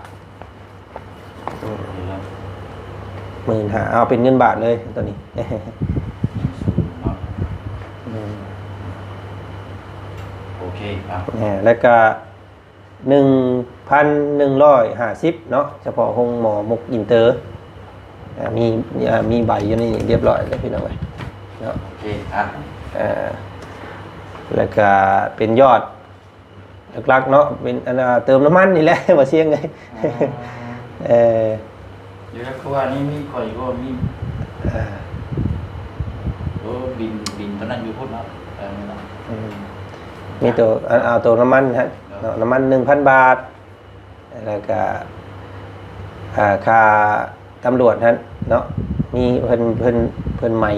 15,000เอาเป็นเงินบาทเลยตัวนี้โอเคครับแล้วก็1,150เนาะเฉพาะห้องหมอมุกอินเตอร์มีใบอยู่นี่เรียบร้อยแล้วพี่น้องเอ้ยเนาะโอเคแล้วก็เป็นยอดหลักๆเนาะเป็นเติมน้ำมันนี่แหละว่าเสียงไงเดี๋ยวคือว่านี่มีข่อยก็มีบินตอนนั้นอยู่พุ่นเนาะมีตัวเอาตัวน้ำมันฮะน้ำมัน 1,000 บาทแล้วก็ค่าตำรวจฮะเนาะมีเพิ่นใหม่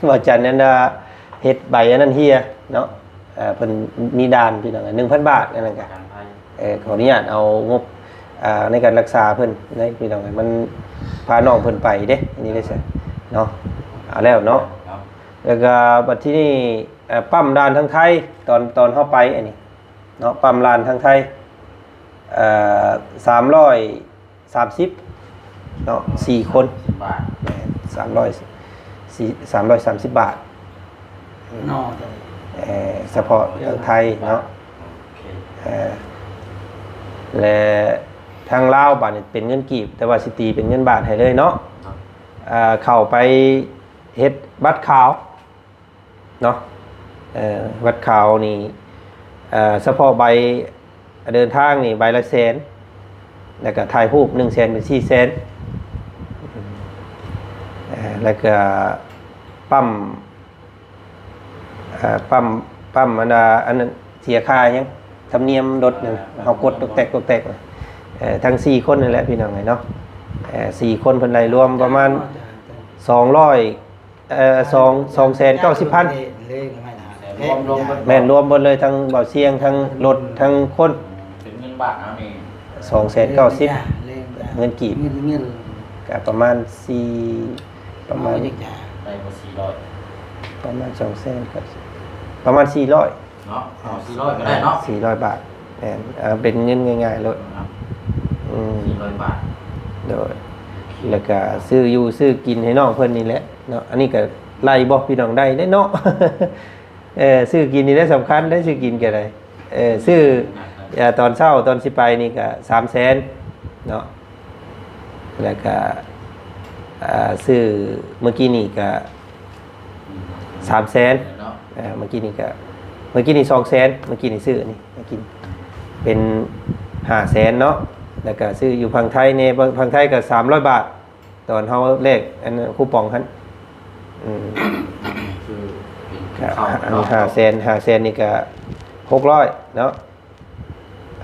ว่าจันนั้นเฮ็ดใบอันนั้นเฮียเนาะเพิ่นมีด่านพี่น้อง 1,000 บาทนั่นก็ขออนุญาตเอางบในการรักษาเพิ่นในพี่น้องมันพาน้องเพิ่นไปเด้อันนี้ได้ใช่เนาะเอาแล้วเนาะแล้วก็บัดที่นี่ปั๊มด่านทางไทยตอนเฮาไปอันนี้เนาะปั๊มด่านทางไทย 330เนาะ4คน บาท แม่น330 บาท นอกจาก เฉพาะทางไทยเนาะ โอเค และทางลาวบาทนี่เป็นเงินกีบแต่ว่าสิตีเป็นเงินบาทให้เลยเนาะเข้าไปเฮ็ดบัตรขาวเนาะบัตรขาวนี่เฉพาะใบเดินทางนี่ใบละแสนแล้วก็ถ่ายรูป1แสนเป็น4แสนแล้วก็ปั๊มอันนั้นเสียค่ายังธรรมเนียมรถนึงเฮากดตกแตกทั้ง4คนนั่นแหละพี่น้องไงเนาะ4คนเพิ่นได้รวมประมาณ290,000 รวมลง แม่นรวมหมดเลยทั้งเบาเสียงทั้งรถทั้งคน เป็นเงินบาทเอานี่ 290,000เงินกีบ เงิน ก็ประมาณ4ประมาณ ได้กว่า400 ประมาณ200,000ก็ประมาณ400 เนาะเอา400ก็ได้เนาะ 400 บาทแม่นเป็นเงินง่ายๆเลย400 บาท โดยแล้วก็ซื้ออยู่ซื้อกินให้น้องเพิ่นนี่แหละเนาะอันนี้ก็ไล่บ่พี่น้องได้เนาะ ซื้อกินนี่ได้สำคัญได้ซื้อกินก็ได้ซื้อตอนเช้าตอนสิไปนี่ก็300,000เนาะแล้วก็ซื้อเมื่อกี้นี่ก็300,000เนาะเมื่อกี้นี่200,000เมื่อกี้นี่ซื้อนี่เมื่อกี้เป็น500,000เนาะแล้วก็ซื้ออยู่พังไทยเนี่ยพังไทยก็300 บาทตอนเฮาเลขอันคูปองหั่นคือเป็น ก็ ข้าว อัน เนาะ 500,000นี่ก็600เนาะ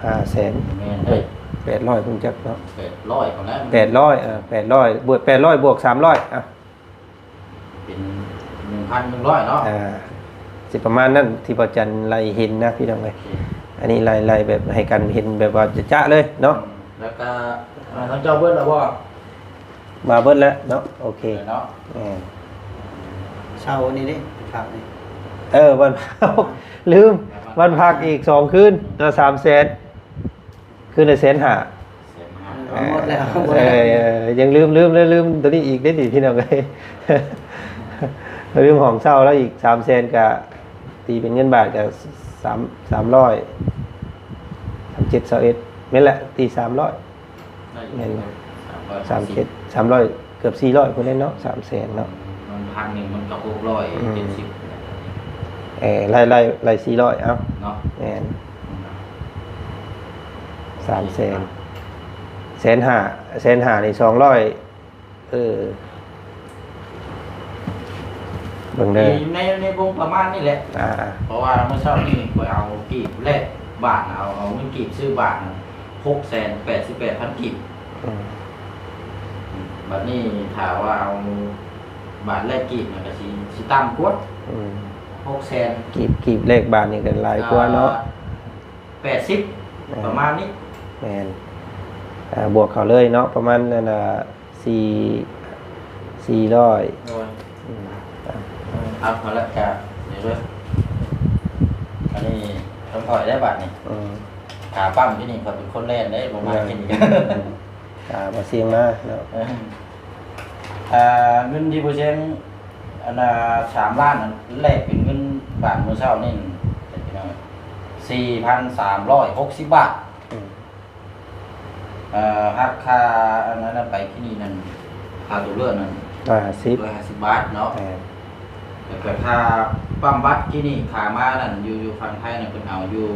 500,000 แม่นเฮ้ย 800พุ่นจักเนาะ 800ของแล้ว 800บวก800บวก300อ่ะ เป็น 1,100เนาะ สิประมาณนั้นที่ประจันไล่เห็นนะพี่น้องเอ้ยอันนี้ไล่แบบให้กันเห็นแบบว่าจะเลยเนาะ แล้วก็ทั้งเจ้าเบิ้ลแล้วบ่ มาเบิดแล้วเนาะโอเค เนาะ เช้านี้ดิครับนี่ วันพักลืมวันพักอีก2คืน300,000คืนละ150,000 หมดแล้ว ยังลืมตัวนี้อีกได้ดิพี่น้องเอ้ย ลืมของเช่าแล้วอีก300,000ก็ตีเป็นเงินบาทก็300 3721แม่นแหละตี300แม่น300เกือบ400พุ่นเนาะ300,000เนาะ มัน1,000มันก็670 ไล่400เอ้า เนาะ แม่น300,000 150,000นี่200เบิ่งเด้อ ในวงประมาณนี้แหละ เพราะว่าเมื่อเช้านี่ข่อยเอากีบแรกบาทเอาเงินกีบซื้อบาท688,000กีบบัดนี้ถามว่าเอาบาทแรกกีบมันก็สิต่ำกว่า600,000 กีบเลขบาทนี่ก็หลายกว่าเนาะ 80ประมาณนี้ แม่นบวกเขาเลยเนาะประมาณนั่นน่ะ400เอามาแล้วจ้ะเดี๋ยวด้วยอันนี้ต้องถอยได้บาทนี่ขาปั้มที่นี่เขาเป็นคนแรกได้ประมาณนี้ มาเสียงมาเนาะ เงินที่ผู้เชี่ยงอัน3 ล้านแรกเป็นเงินบาทเมื่อเช้านี่4,360 บาทหักค่าอันนั้นไปที่นี่นั่นค่าตัวเลือดนั่น150 บาทเนาะแต่ก็ค่าปั๊มบัตรที่นี่ขามานั่นอยู่ฝั่งไทยนั่นเป็นเอาอยู่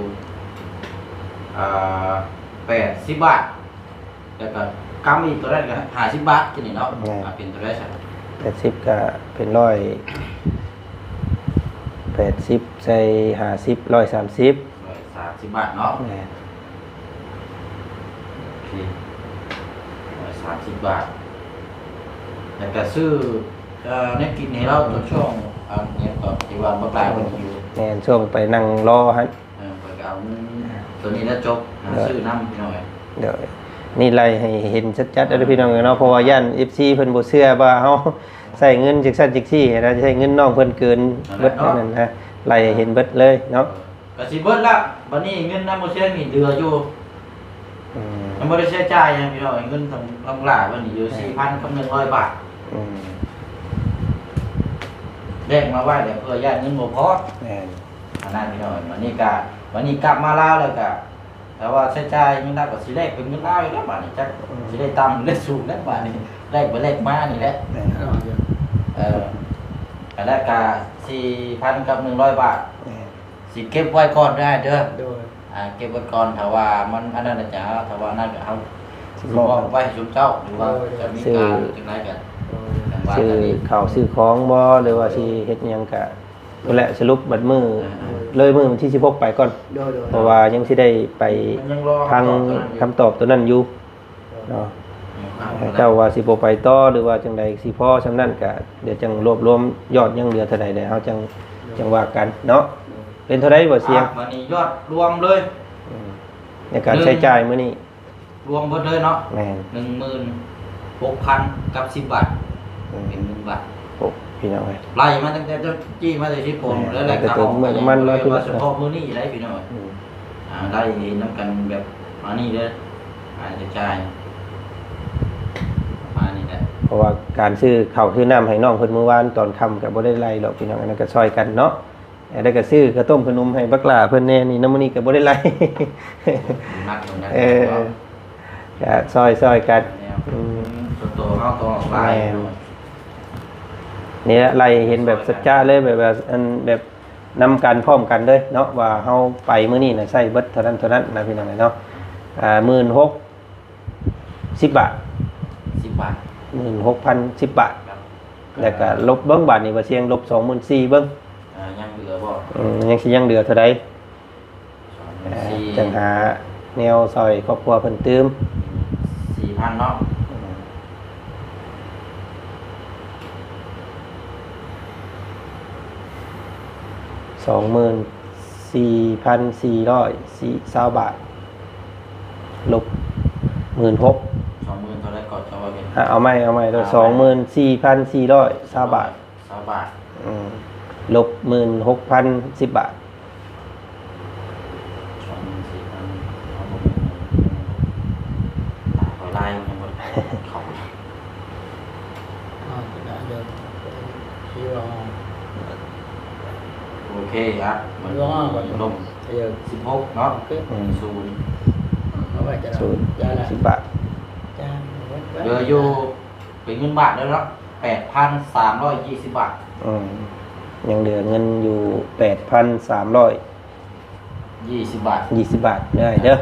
80 บาทแล้วก็กำอีกตัวแรกก็50 บาทที่นี่เนาะเป็นตัวแรกใช่80ก็เป็น180ใส่50 130 บาทเนาะโอเค130 บาทแล้วก็ซื้อเนี่ยกินให้เราตัวช่วงเนี่ยก่อนที่ว่าเมื่อปลายวันอยู่แม่นช่วงไปนั่งรอฮะไปเอาตัวนี้แล้วจบซื้อน้ำพี่น้อยเดี๋ยวนี่ไล่ให้เห็นชัดๆเลยพี่น้องเนาะเพราะว่าย่าน FC เพิ่นบ่เชื่อว่าเฮาใส่เงินจักซั่นจักซี่นะใช้เงินน้องเพิ่นเกินเบิดนั่นนะไล่เห็นเบิดเลยเนาะ ก็สิเบิดละบัดนี้เงินนำบ่เชื่อนี่เหลืออยู่ มันบ่ได้ใช้จ่ายหยังพี่น้องเงินของลำหลามันอยู่ 4,000 กับ 100 บาทแบ่งมาไว้เพื่อญาติเงินบ่พออันนั้นพี่น้องวันนี้กลับมาลาวแล้วก็แต่ว่าใช้จ่ายเงินลาวก็สิแลกเป็นเงินลาวอีกแล้วบาดนี้จักสิได้ต่ำได้สูงแล้วบาดนี้แลกไปแลกมานี่แหละอันแรกก็ 4,000 กับ 100 บาทสิเก็บไว้ก่อนได้เด้อเก็บไว้ก่อนถ้าว่ามันอันนั้นน่ะจ้ะถ้าว่านั่นก็เอาสิมอบไว้ให้ชุมเจ้าหรือว่าจะมีการจังไดกันว่า ซื้อ กันนี้ ข้าวซื้อของบ่หรือว่าสิเฮ็ดหยังก็นั่นแหละสรุปบัดมื้อเลยมื้อวันที่16ไปก่อนเพราะว่ายังสิได้ไป มันยังรอ ทางคำตอบตัวนั้นอยู่เนาะเจ้าว่าสิบ่ไปต่อหรือว่าจังใดสิพอซำนั้นก็เดี๋ยวจังรวบรวมยอดยังเหลือเท่าใดเดี๋ยวเฮาจังว่ากันเนาะเป็นเท่าใดบ่เสียง วันนี้ยอดรวมเลย ในการใช้จ่ายมื้อนี้ รวมหมดเลยเนาะ แม่น 16,000 กับ 10 บาทเป็น1 บาท โอ้พี่น้องเอ้ย ไล่มาตั้งแต่จี้มาแต่ที่ผมแล้วแหละครับผมเฉพาะมื้อนี้ได้พี่น้อยได้น้ำกันแบบอันนี้เด้อจะจ่ายมานี่แหละ เพราะว่าการซื้อข้าวซื้อน้ำให้น้องเพิ่นเมื่อวานตอนค่ำก็บ่ได้ไล่หรอกพี่น้องอันนั้นก็ช่วยกันเนาะแล้วก็ซื้อข้าวต้มขนมให้บักหลาเพิ่นแน่นี่น้ำมื้อนี้ก็บ่ได้ไล่ นักตรงนั้น ก็ซอยกัน ส่วนตัวเขาตัวออกไป นี่ไล่เห็นแบบสัจจะเลยแบบอันแบบนำกันพร้อมกันเลยเนาะว่าเฮาไปมื้อนี้น่ะใช้เบิดเท่านั้นนะพี่น้องเนาะ16,000 10 บาท 10 บาท 16,010 บาทแล้วก็ลบเบิ่งบาทนี่ว่าเสียงลบ24,000เบิ่ง ยังเหลือบ่ ยังสิยังเหลือเท่าใด 4 จังหาแนวซอยครอบครัวเพิ่นเติม 4,000 เนาะ 24,420 บาทลบ 16,000 20,000เท่าไรก่อนจะว่าเป็น เอาใหม่ตัว24,420 บาท 20 บาท ลบ 16,010 บาท ลายมันยังบ่เข้าโอเคครับมันลง16เนาะ0 10 บาท เหลืออยู่เป็นเงินบาทแล้วเนาะ 8,320 บาท ยังเหลือเงินอยู่ 20 บาท 8,320 บาทได้เด้อ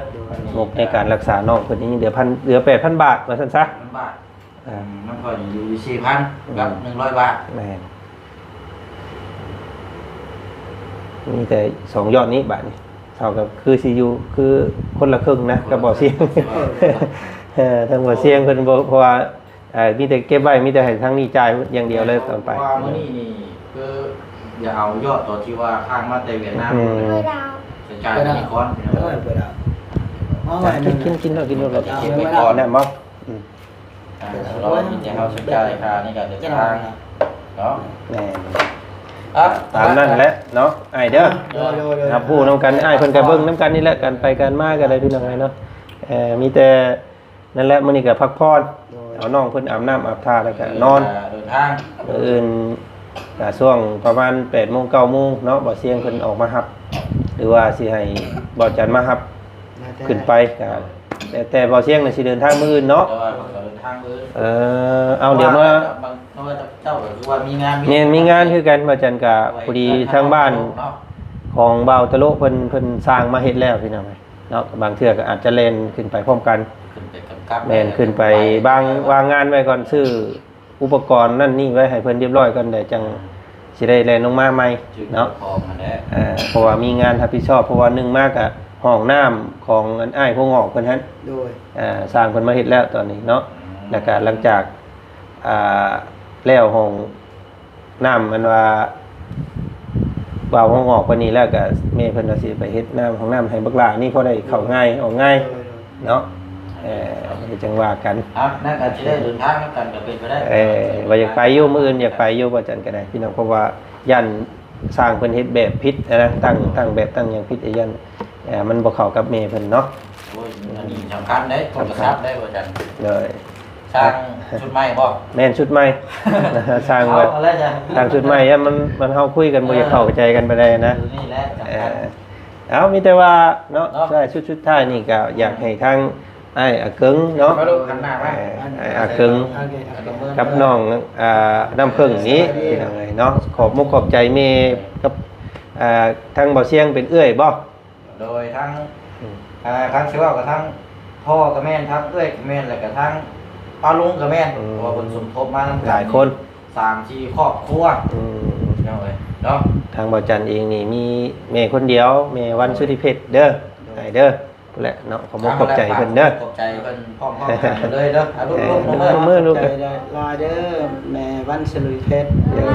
งบในการรักษาน้องคนนี้เหลือ 8,000 บาทว่าซั่นซะ เงินบาทมันก็อยู่4,000กับ100 บาท แม่นมีแต่2ยอดนี้บาทนี่เท่ากับคือสิอยู่คือคนละครึ่งนะกับบ่อเสียง ทางบ่อเสียงเพิ่นบ่เพราะว่ามีแต่เก็บไว้มีแต่ให้ทางนี้จ่ายอย่างเดียวเลยตอนไป เพราะว่ามื้อนี้นี่คืออย่าเอายอดตัวที่ว่าข้างมาแต่เวียดนามจะจ่ายนี่ก่อนพี่น้อง กินแล้ว เก็บไว้ก่อน แน่บ่ เรามีแต่เฮาสนใจค่านี่ก็เดินทางเนาะ แน่ตามนั้นแหละเนาะอ้ายเด้อครับผู้นำกันอ้ายเพิ่นก็เบิ่งนำกันนี่แหละกันไปกันมาก็ได้พี่น้องเนาะมีแต่นั่นแหละมื้อนี้ก็พักผ่อนเอาน้องเพิ่นอาบน้ำอาบท่าแล้วก็นอน เดินทาง อื่นก็ช่วงประมาณ 8:00 น 9:00 นเนาะบ่เสียงเพิ่นออกมารับหรือว่าสิให้บ่จันมารับขึ้นไปก็แต่บ่เสียงน่ะสิเดินทางมื้ออื่นเนาะ แต่ว่าเดินทางมื้อ เอาเดี๋ยวมา เพราะว่าเจ้าก็คือว่ามีงาน เนี่ยมีงานคือกันบ่จันก็พอดีทางบ้านของบ่าวตะโลเพิ่นสร้างมาเฮ็ดแล้วพี่น้องเนาะบางเทื่อก็อาจจะเล่นขึ้นไปพร้อมกัน ขึ้นไปกำกับ แม่นขึ้นไปวางงานไว้ก่อนซื้ออุปกรณ์นั่นนี่ไว้ให้เพิ่นเรียบร้อยก่อนได้จังสิได้แล่นลงมาใหม่เนาะ พอมาแล้ว เพราะว่ามีงานรับผิดชอบเพราะว่า1มากอะห้องน้ำของอันอ้ายพวกงอกเพิ่นหั่น โดย สร้างเพิ่นมาเฮ็ดแล้วตอนนี้เนาะแล้วก็หลังจากแล้วห้องน้ำมันว่าบ่าวห้องงอกเพิ่นนี้แล้วก็แม่เพิ่นก็สิไปเฮ็ดน้ำของน้ำให้บักหลานี่พอได้เข้าง่ายออกง่ายเนาะจังว่ากัน นั่นก็จะได้เดินทางกันก็เป็นไปได้ ว่าอยากไปอยู่มื้ออื่นอยากไปอยู่บ่จันก็ได้พี่น้องเพราะว่ายันสร้างเพิ่นเฮ็ดแบบผิดนะตั้งแบบตั้งอย่างผิดยันมันบ่เข้ากับแม่เพิ่นเนาะ โอ้ยอันนี้สำคัญได้โทรศัพท์ได้บ่จัน เลย สร้างชุดใหม่บ่ แม่นชุดใหม่ สร้าง เอา ไว้ อะไรจ้ะ สร้างชุดใหม่อะมันเฮาคุยกันบ่อยากเข้าใจกันไปได้นะ นี่แหละสำคัญ เอามีแต่ว่าเนาะ เนาะ ใช่ชุดท้ายนี่ก็อยากให้ทางไอ้อากึงเนาะ มาดูหันหน้ามา ไอ้อากึง โอเคครับ กับน้องน้ำผึ้งนี้พี่น้องเอ้ยเนาะขอบมุกขอบใจเมย์กับทางบ่าวเสียงเป็นเอื้อยบ่ โดยทั้งทั้งสิว่ากับทั้งพ่อกับแม่ทั้งเอ้ยกับแม่แล้วก็ทั้งป้าลุงกับแม่เพราะว่าเพิ่นสมทบมาทั้ง หลายคน 3-4ครอบครัว อืม เนาะเอ้ยเนาะ ทางบ่าวจันเองนี่มีเมย์คนเดียวเมย์วันสุธิเพชรเด้อไอ้เด้อพู้นแหละเนาะขอบมุกขอบใจเพิ่นเด้อ ขอบใจเพิ่นพร้อมๆกันเลยเด้อเอาลูกๆน้อง มื เอ้ อย ลูก ใจได้ลาเด้อแม่วันสลุยเพชรเด้อ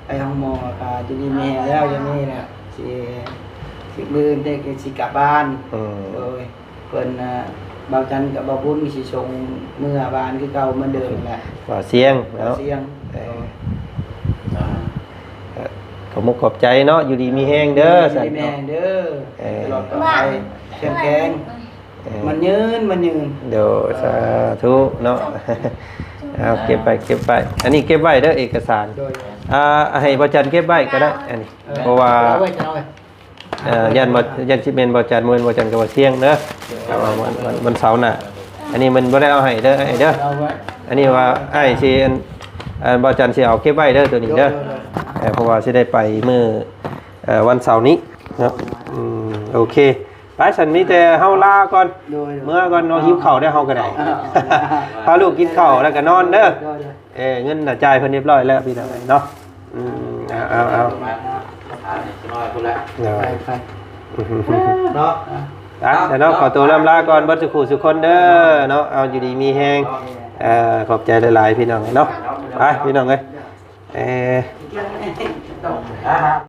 ไอ้ห้องหมอก็จะมีแม่แล้วอย่างนี้แหละสิมื้อเด็กสิกลับบ้าน อืม โดยเพิ่นเบาจันกับเบาบุญสิส่งเมื่อบ้านคือเก่าเหมือนเดิมแหละ บ่าวเสียงเนาะ เสียง ขอบมุกขอบใจเนาะอยู่ดีมีแฮงเด้อสั่น แม่ เนาะ เด้อ เออ ตลอดต่อไปเข้มแข็งมันยืน เดี๋ยวสาธุเนาะ เอาเก็บไปอันนี้เก็บไว้เด้อเอกสาร โดย ให้บ่จันเก็บไว้ก็ได้อันนี้เพราะว่า เอาไว้จะเอาไว้ ยันสิเป็นบ่จันมื้อบ่จันก็บ่เที่ยงเด้อเอาวันเสาร์น่ะอันนี้มันบ่ได้เอาให้เด้อไอ้เด้อ เอาไว้ อันนี้ว่าไอ้สิบ่จันสิเอาเก็บไว้เด้อตัวนี้เด้อเพราะว่าสิได้ไปมื้อวันเสาร์นี้เนาะโอเคไปฉันมีแต่เฮาลาก่อน โดย เมื่อก่อนเนาะหิวข้าวได้เฮาก็ได้ พาลูกกินข้าวแล้วก็นอนเด้อเงินน่ะจ่ายเพิ่นเรียบร้อยแล้วพี่น้องเนาะเอา มาถามนิดหน่อยพุ่นละ ไป เนาะ เดี๋ยวเนาะขอตัวลำลาก่อนบัดสุขุสุคนเด้อเนาะเอาอยู่ดีมีแฮงขอบใจหลายๆพี่น้องเนาะไปพี่น้องเอ้ย อ่าฮะ